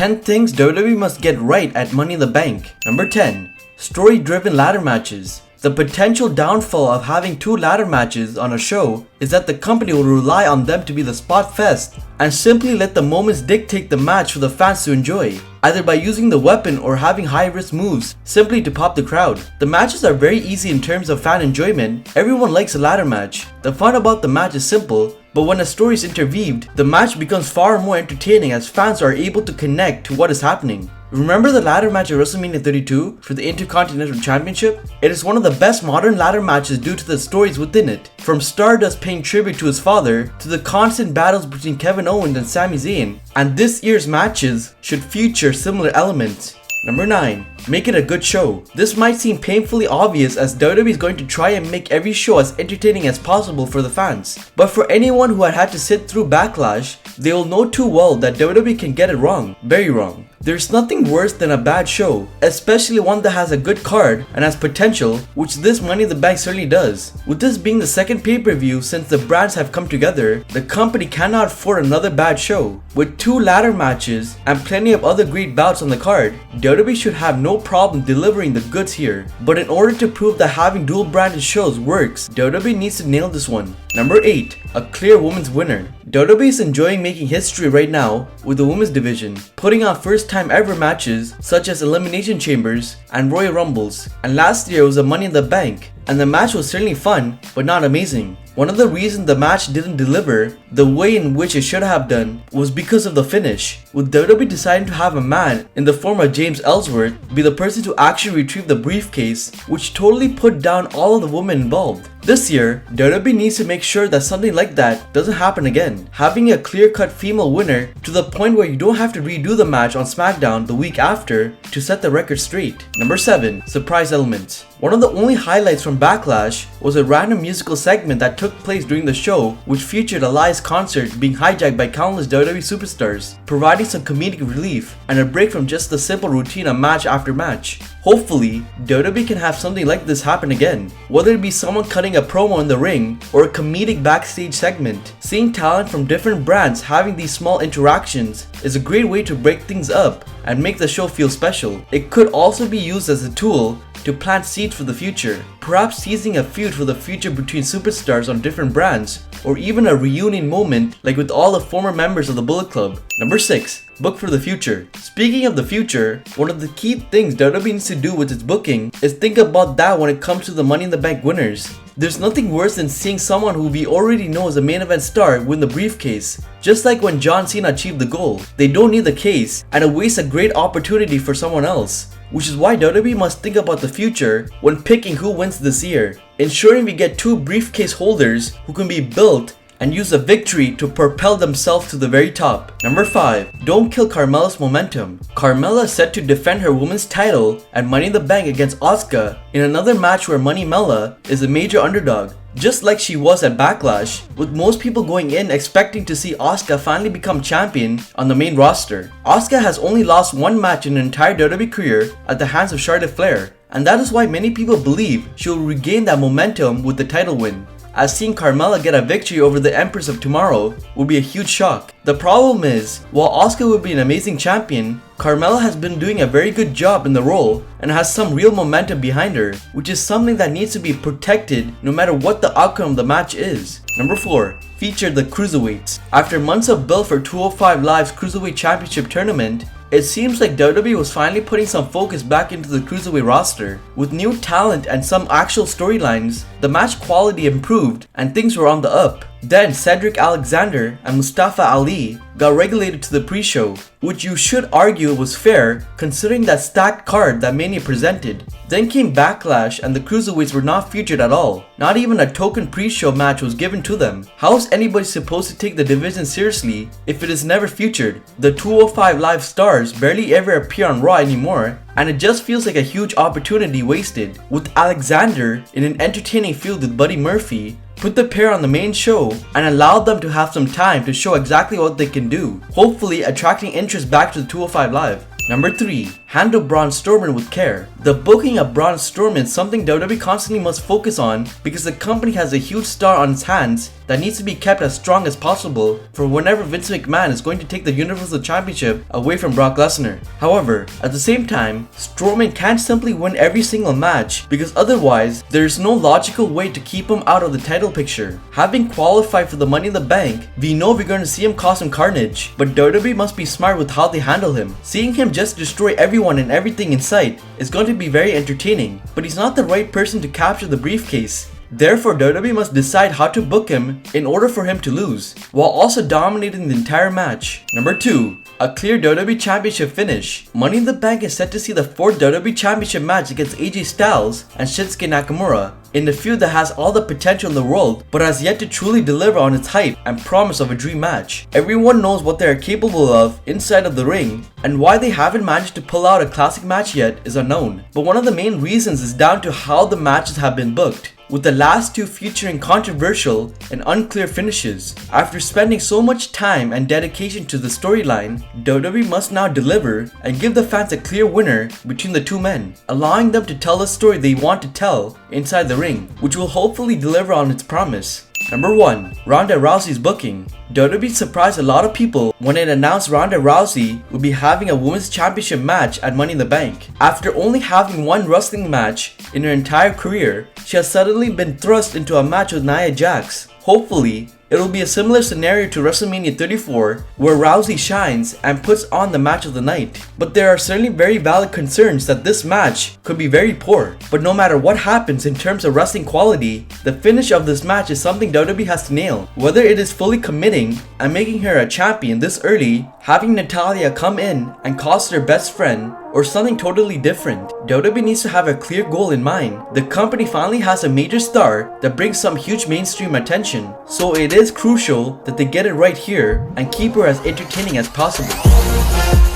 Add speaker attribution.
Speaker 1: 10 things WWE must get right at Money in the Bank. Number 10. Story-driven ladder matches. The potential downfall of having 2 ladder matches on a show is that the company will rely on them to be the spot fest and simply let the moments dictate the match for the fans to enjoy, either by using the weapon or having high-risk moves simply to pop the crowd. The matches are very easy in terms of fan enjoyment. Everyone likes a ladder match. The fun about the match is simple, but when a story is interweaved, the match becomes far more entertaining as fans are able to connect to what is happening. Remember the ladder match at WrestleMania 32 for the Intercontinental Championship? It is one of the best modern ladder matches due to the stories within it. From Stardust paying tribute to his father, to the constant battles between Kevin Owens and Sami Zayn, and this year's matches should feature similar elements. Number 9. Make it a good show. This might seem painfully obvious as WWE is going to try and make every show as entertaining as possible for the fans. But for anyone who had to sit through Backlash, they will know too well that WWE can get it wrong. Very wrong. There's nothing worse than a bad show, especially one that has a good card and has potential, which this Money in the Bank certainly does. With this being the second pay-per-view since the brands have come together, the company cannot afford another bad show. With 2 ladder matches and plenty of other great bouts on the card, WWE should have no problem delivering the goods here. But in order to prove that having dual branded shows works, WWE needs to nail this one. Number 8. A clear women's winner. WWE is enjoying making history right now with the women's division, putting on first time ever matches such as Elimination Chambers and Royal Rumbles, and last year was a Money in the Bank, and the match was certainly fun but not amazing. One of the reasons the match didn't deliver the way in which it should have done was because of the finish, with WWE deciding to have a man in the form of James Ellsworth be the person to actually retrieve the briefcase, which totally put down all of the women involved. This year, WWE needs to make sure that something like that doesn't happen again, having a clear-cut female winner to the point where you don't have to redo the match on SmackDown the week after to set the record straight. Number 7. Surprise elements. One of the only highlights from Backlash was a random musical segment that took place during the show, which featured Elias' concert being hijacked by countless WWE superstars, providing some comedic relief and a break from just the simple routine of match after match. Hopefully, WWE can have something like this happen again, whether it be someone cutting a promo in the ring or a comedic backstage segment. Seeing talent from different brands having these small interactions is a great way to break things up and make the show feel special. It could also be used as a tool to plant seeds for the future, perhaps teasing a feud for the future between superstars on different brands, or even a reunion moment like with all the former members of the Bullet Club. Number 6. Book for the future. Speaking of the future, one of the key things WWE needs to do with its booking is think about that when it comes to the Money in the Bank winners. There's nothing worse than seeing someone who we already know is a main event star win the briefcase. Just like when John Cena achieved the goal, they don't need the case and it wastes a great opportunity for someone else. Which is why WWE must think about the future when picking who wins this year, ensuring we get 2 briefcase holders who can be built and use a victory to propel themselves to the very top. Number 5. Don't kill Carmella's momentum. Carmella is set to defend her women's title at Money in the Bank against Asuka in another match where Money Mella is a major underdog, just like she was at Backlash, with most people going in expecting to see Asuka finally become champion on the main roster. Asuka has only lost 1 match in her entire WWE career at the hands of Charlotte Flair, and that is why many people believe she will regain that momentum with the title win, as seeing Carmella get a victory over the Empress of Tomorrow would be a huge shock. The problem is, while Asuka would be an amazing champion, Carmella has been doing a very good job in the role and has some real momentum behind her, which is something that needs to be protected no matter what the outcome of the match is. Number 4. Feature the Cruiserweights. After months of build for 205 Live's Cruiserweight Championship tournament, it seems like WWE was finally putting some focus back into the Cruiserweight roster. With new talent and some actual storylines, the match quality improved and things were on the up. Then Cedric Alexander and Mustafa Ali got regulated to the pre-show, which you should argue was fair considering that stacked card that Mania presented. Then came Backlash and the Cruiserweights were not featured at all. Not even a token pre-show match was given to them. How is anybody supposed to take the division seriously if it is never featured? The 205 Live stars barely ever appear on Raw anymore, and it just feels like a huge opportunity wasted. With Alexander in an entertaining feud with Buddy Murphy, put the pair on the main show and allowed them to have some time to show exactly what they can do, hopefully attracting interest back to the 205 Live. Number 3. Handle Braun Strowman with care. The booking of Braun Strowman is something WWE constantly must focus on because the company has a huge star on its hands that needs to be kept as strong as possible for whenever Vince McMahon is going to take the Universal Championship away from Brock Lesnar. However, at the same time, Strowman can't simply win every single match because otherwise, there is no logical way to keep him out of the title picture. Having qualified for the Money in the Bank, we know we're going to see him cause some carnage, but WWE must be smart with how they handle him. Seeing him just destroy everyone and everything in sight is going to be very entertaining, but he's not the right person to capture the briefcase. Therefore, WWE must decide how to book him in order for him to lose, while also dominating the entire match. Number 2. A clear WWE Championship finish. Money in the Bank is set to see the 4th WWE Championship match against AJ Styles and Shinsuke Nakamura in the feud that has all the potential in the world but has yet to truly deliver on its hype and promise of a dream match. Everyone knows what they are capable of inside of the ring, and why they haven't managed to pull out a classic match yet is unknown. But one of the main reasons is down to how the matches have been booked, with the last 2 featuring controversial and unclear finishes. After spending so much time and dedication to the storyline, WWE must now deliver and give the fans a clear winner between the 2 men, allowing them to tell the story they want to tell inside the ring, which will hopefully deliver on its promise. Number 1. Ronda Rousey's booking. WWE surprised a lot of people when it announced Ronda Rousey would be having a Women's Championship match at Money in the Bank. After only having one wrestling match in her entire career, she has suddenly been thrust into a match with Nia Jax. Hopefully, it will be a similar scenario to WrestleMania 34 where Rousey shines and puts on the match of the night. But there are certainly very valid concerns that this match could be very poor. But no matter what happens in terms of wrestling quality, the finish of this match is something WWE has to nail. Whether it is fully committing and making her a champion this early, having Natalya come in and cost her best friend, or something totally different, WWE needs to have a clear goal in mind. The company finally has a major star that brings some huge mainstream attention, so it is crucial that they get it right here and keep her as entertaining as possible.